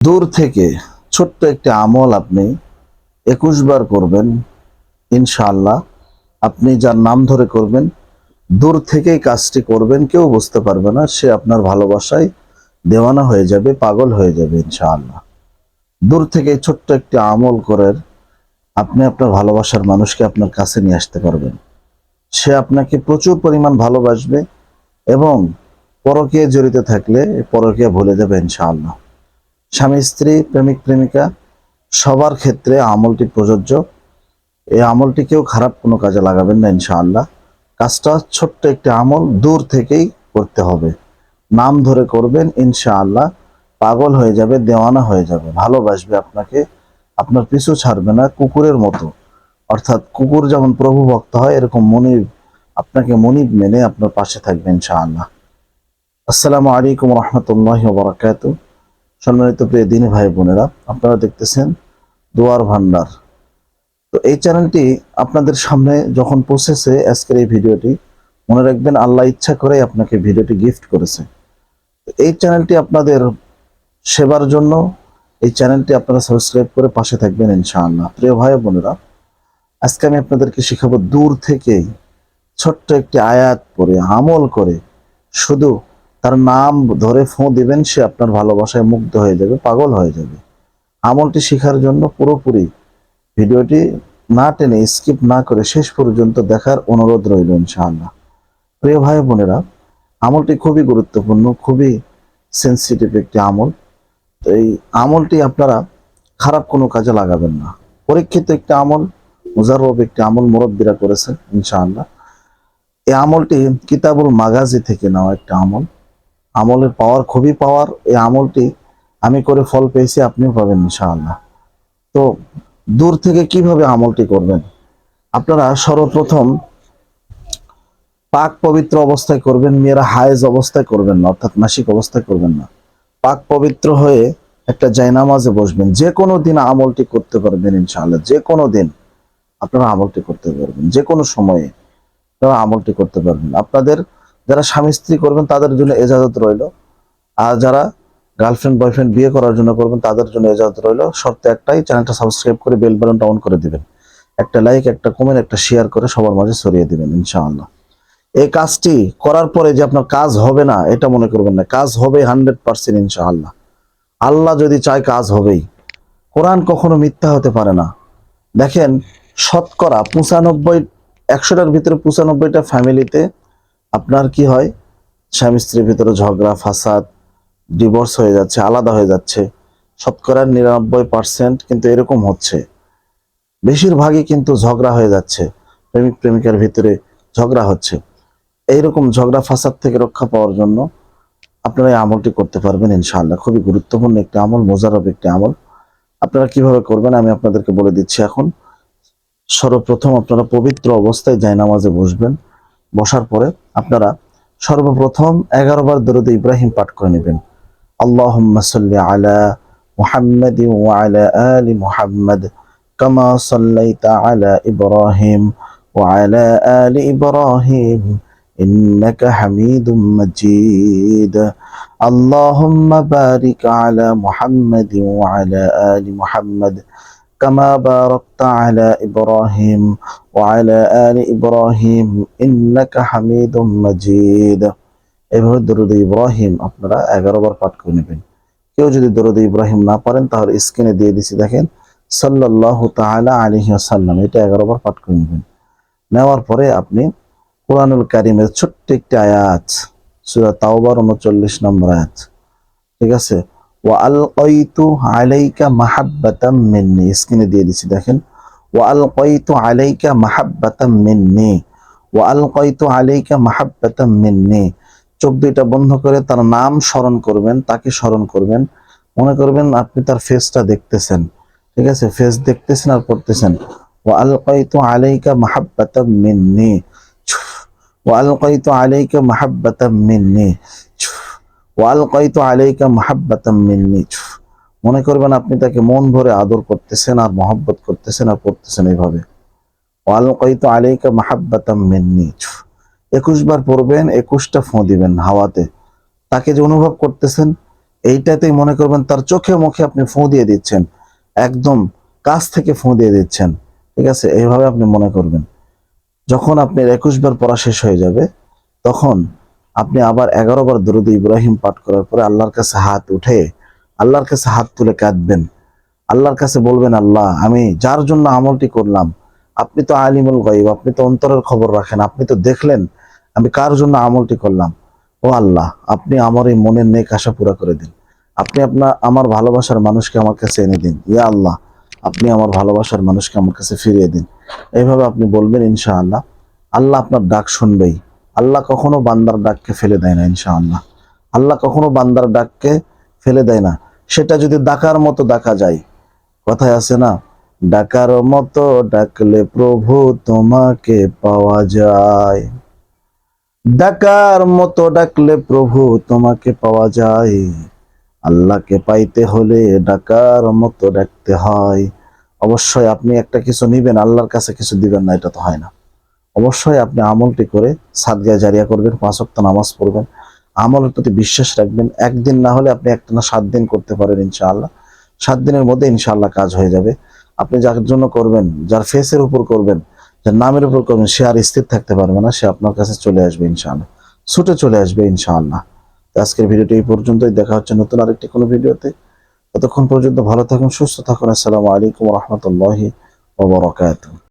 দূর থেকে ছোট্ট একটি আমল আপনি ২১ বার করবেন, ইনশাআল্লাহ। আপনি যার নাম ধরে করবেন, দূর থেকেই কাজটি করবেন, কেউ বুঝতে পারবে না। সে আপনার ভালোবাসায় দেওয়ানা হয়ে যাবে, পাগল হয়ে যাবে ইনশাআল্লাহ। দূর থেকে ছোট্ট একটি আমল করে আপনি আপনার ভালোবাসার মানুষকে আপনার কাছে নিয়ে আসতে পারবেন। সে আপনাকে প্রচুর পরিমাণ ভালোবাসবে এবং পরকীয়ায় জড়িত থাকলে পরকীয়া ভুলে যাবে ইনশাআল্লাহ। স্বামী স্ত্রী, প্রেমিক প্রেমিকা সবার ক্ষেত্রে আমলটি প্রযোজ্য। এই আমলটি কেউ খারাপ কোনো কাজে লাগাবেন না ইনশাআল্লাহ। কাজটা ছোট্ট একটি আমল, দূর থেকেই করতে হবে। নাম ধরে করবেন, ইনশাআল্লাহ পাগল হয়ে যাবে, দেওয়ানা হয়ে যাবে, ভালোবাসবে আপনাকে, আপনার পিছু ছাড়বে না, কুকুরের মতো। অর্থাৎ কুকুর যেমন প্রভু ভক্ত হয়, এরকম মনিব আপনাকে মনিব মেনে আপনার পাশে থাকবে ইনশাআল্লাহ। আসসালামু আলাইকুম রহমতুল্লাহি ওয়া বারাকাতুহু। সম্মানিত প্রিয় দিনী ভাই বোনেরা, আপনারা দেখতেছেন দোয়ার ভান্ডার। তো এই চ্যানেলটি আপনাদের সামনে যখন পৌঁছেছে আজকের এই ভিডিওটি, মনে রাখবেন আল্লাহ ইচ্ছা করে আপনাকে ভিডিওটি গিফট করেছে। তো এই চ্যানেলটি আপনাদের সেবার জন্য, এই চ্যানেলটি আপনারা সাবস্ক্রাইব করে পাশে থাকবেন ইনশাআল্লাহ। প্রিয় ভাই বোনেরা, আজকে আমি আপনাদেরকে শেখাবো দূর থেকেই ছোট্ট একটি আয়াত পড়ে, আমল করে, শুধু তার নাম ধরে ফোঁ দিবেন, সে আপনার ভালোবাসায় মুগ্ধ হয়ে যাবে, পাগল হয়ে যাবে। আমলটি শেখার জন্য পুরোপুরি ভিডিওটি না টেনে, স্কিপ না করে শেষ পর্যন্ত দেখার অনুরোধ রইল ইনশাআল্লাহ। প্রিয় ভাই বোনেরা, আমলটি খুবই গুরুত্বপূর্ণ, খুবই সেন্সিটিভ একটি আমল। তো এই আমলটি আপনারা খারাপ কোনো কাজে লাগাবেন না। পরীক্ষিত একটি আমল, মুজাররব একটি আমল, মুরব্বীরা করেছেন ইনশাআল্লাহ। এই আমলটি কিতাবুল মাগাজি থেকে নেওয়া একটা আমল। আমলের পাওয়ার খুবই পাওয়ার। এই আমলটি আমি করে ফল পেয়েছি, আপনিও পাবেন ইনশাআল্লাহ। তো দূর থেকে কিভাবে আমলটি করবেন? আপনারা সর্বপ্রথম পাক পবিত্র অবস্থায় করবেন। মেয়েরা হায়েজ অবস্থায় করবেন না, অর্থাৎ মাসিক অবস্থায় করবেন না। পাক পবিত্র হয়ে একটা জায়নামাজে বসবেন। যে কোনো দিন আমলটি করতে পারবেন ইনশাআল্লাহ। যে কোনো দিন আপনারা আমলটি করতে পারবেন, যে কোনো সময়ে আপনারা আমলটি করতে পারবেন। আপনাদের যারা স্বামী স্ত্রী করবেন তাদের জন্য এজাজত রইল, আর যারা গার্লফ্রেন্ড বয়ফ্রেন্ড বিয়ে করার জন্য করবেন তাদের জন্য এজাজত রইল। শর্ত একটাই, চ্যানেলটা সাবস্ক্রাইব করে বেল বাটনটা অন করে দিবেন। একটা লাইক, একটা কমেন্ট, একটা শেয়ার করে সবার মাঝে ছড়িয়ে দিবেন ইনশাআল্লাহ। এই কাজটি করার পরে যে আপনার কাজ হবে না এটা মনে করবেন না, কাজ হবে 100% ইনশাআল্লাহ। আল্লাহ যদি চায় কাজ হবেই। কোরআন কখনো মিথ্যা হতে পারে না। দেখেন, শতকরা 95, 100টার ভিতরে 95টা ফ্যামিলিতে আপনার কি হয়, স্বামী স্ত্রীর ভিতরে ঝগড়া, ফাসাদ, ডিভোর্স হয়ে যাচ্ছে, আলাদা হয়ে যাচ্ছে। শতকরা 99% কিন্তু এরকম হচ্ছে। বেশিরভাগই কিন্তু ঝগড়া হয়ে যাচ্ছে, প্রেমিক প্রেমিকার ভিতরে ঝগড়া হচ্ছে। এইরকম ঝগড়া ফাসাদ থেকে রক্ষা পাওয়ার জন্য আপনারা এই আমলটি করতে পারবেন ইনশাআল্লাহ। খুবই গুরুত্বপূর্ণ একটি আমল, মোজাররব একটি আমল। আপনারা কিভাবে করবেন আমি আপনাদেরকে বলে দিচ্ছি এখন। সর্বপ্রথম আপনারা পবিত্র অবস্থায় জায়নামাজে বসবেন। বসার পরে আপনারা সর্বপ্রথম 11 বার দরুদ ইব্রাহিম পাঠ করে নেবেন। আল্লাহুম্মা সাল্লি আলা মুহাম্মাদিন ওয়া আলা আলি মুহাম্মাদ কামা সাল্লাইতা আলা ইব্রাহিম ওয়া আলা আলি ইব্রাহিম ইন্নাকা হামিদুম মাজিদ। আল্লাহুম্মা বারিক আলা মুহাম্মাদিন ওয়া আলা আলি মুহাম্মাদ কামা বারাকতা আলা ইব্রাহিম ওয়া আলা আলি ইব্রাহিম ইন্নাকা হামিদুম মাজিদ। এভাবে দরুদ ইব্রাহিম আপনারা 11 বার পাঠ করে নেবেন। কেউ যদি দরুদ ইব্রাহিম না পারেন তাহলে স্ক্রিনে দিয়ে দিছি, দেখেন সাল্লাল্লাহু তাআলা আলাইহি ওয়াসাল্লাম, এটা 11 বার পাঠ করে নেবেন। নেওয়ার পরে আপনি কোরআনুল কারীমের ছোট্ট একটি আয়াত, সূরা তাওবার 39 নম্বর আয়াত, ঠিক আছে, ওয়া আলকাইতু আলাইকা মাহাব্বাতাম মিন্নি, স্ক্রিনে দিয়ে দিছি দেখেন, ওয়া আলকাইতু আলাইকা মাহাব্বাতাম মিন্নি, ওয়া আলকাইতু আলাইকা মাহাব্বাতাম মিন্নি। চোখ দুইটা বন্ধ করে তার নাম স্মরণ করবেন, তাকে স্মরণ করবেন। মনে করবেন আপনি তার ফেসটা দেখতেছেন, ঠিক আছে, ফেস দেখতেছেন আর পড়তেছেন ওয়া আলকাইতু আলাইকা মাহাব্বাতাম মিন্নি, ওয়া আলকাইতু আলাইকা মাহাব্বাতাম মিন্নি, ওয়া আলকাইতু আলাইকা মাহাব্বাতাম মিন্নি। মনে করবেন আপনি তাকে মন ভরে আদর করতেছেন আর মহব্বত করতেছেন আর পড়তেছেন এইভাবে, ওয়া আলকাইতু আলাইকা মাহাব্বাতাম মিন্নি। 21 বার পড়বেন, 21টা ফোঁ দিবেন হাওয়াতে। তাকে যে অনুভব করতেছেন এইটাতেই মনে করবেন তার চোখে মুখে আপনি ফু দিয়ে দিচ্ছেন, একদম কাছ থেকে ফু দিয়ে দিচ্ছেন। ঠিক আছে, এইভাবে আপনি মনে করবেন। যখন আপনার 21 বার পড়া শেষ হয়ে যাবে, তখন আপনি আবার 11 বার দরুদ ইব্রাহিম পাঠ করার পরে আল্লাহর কাছে হাত উঠে, আল্লাহর কাছে হাত তুলে কাঁদবেন। আল্লাহর কাছে বলবেন, আল্লাহ, আমি যার জন্য আমলটি করলাম, আপনি তো আলিমুল গায়ব, আপনি তো অন্তরের খবর রাখেন, আপনি তো দেখলেন আমি কার জন্য আমলটি করলাম। ও আল্লাহ, আপনি আমার এই মনের নেক আশা পুরা করে দিন। আপনি আমার ভালোবাসার মানুষকে আমার কাছে এনে দিন। ইয়া আল্লাহ, আপনি আমার ভালোবাসার মানুষকে আমার কাছে ফিরিয়ে দিন। এইভাবে আপনি বলবেন, ইনশাআল্লাহ আল্লাহ আপনার ডাক শুনবেই। আল্লাহ কখনো বান্দার ডাককে ফেলে দেয় না, ইনশাআল্লাহ। আল্লাহ কখনো বান্দার ডাককে ফেলে দেয় না। সেটা যদি ডাকার মতো ডাকা যায়, কথায় আছে না, ডাকার মতো ডাকলে প্রভু তোমাকে পাওয়া যায়। ডাকার মতো ডাকলে প্রভু তোমাকে পাওয়া যায়। আল্লাহকে পাইতে হলে ডাকার মতো ডাকতে হয়। অবশ্যই আপনি একটা কিছু নিবেন, আল্লাহর কাছে কিছু দিবেন না, এটা তো হয় না। অবশ্যই আপনি আমলটি করে সাদগায়ে জারিয়া করবেন, 5 ওয়াক্ত নামাজ পড়বেন, আমলের প্রতি বিশ্বাস রাখবেন। একদিন না হলে আপনি একটানা 7 দিন করতে পারেন ইনশাআল্লাহ। 7 দিনের মধ্যে ইনশাআল্লাহ কাজ হয়ে যাবে। আপনি যার জন্য করবেন, যার ফেসের উপর করবেন, যার নামের উপর করবেন, সে আর স্থির থাকতে পারবে না, সে আপনার কাছে চলে আসবে ইনশাআল্লাহ, ছুটে চলে আসবে ইনশাআল্লাহ। তো আজকের ভিডিওটি এই পর্যন্তই, দেখা হচ্ছে নতুন আরেকটি কোনো ভিডিওতে। ততক্ষণ পর্যন্ত ভালো থাকুন, সুস্থ থাকুন। আসসালামু আলাইকুম ওয়া রাহমাতুল্লাহি ওয়া বারাকাতুহু।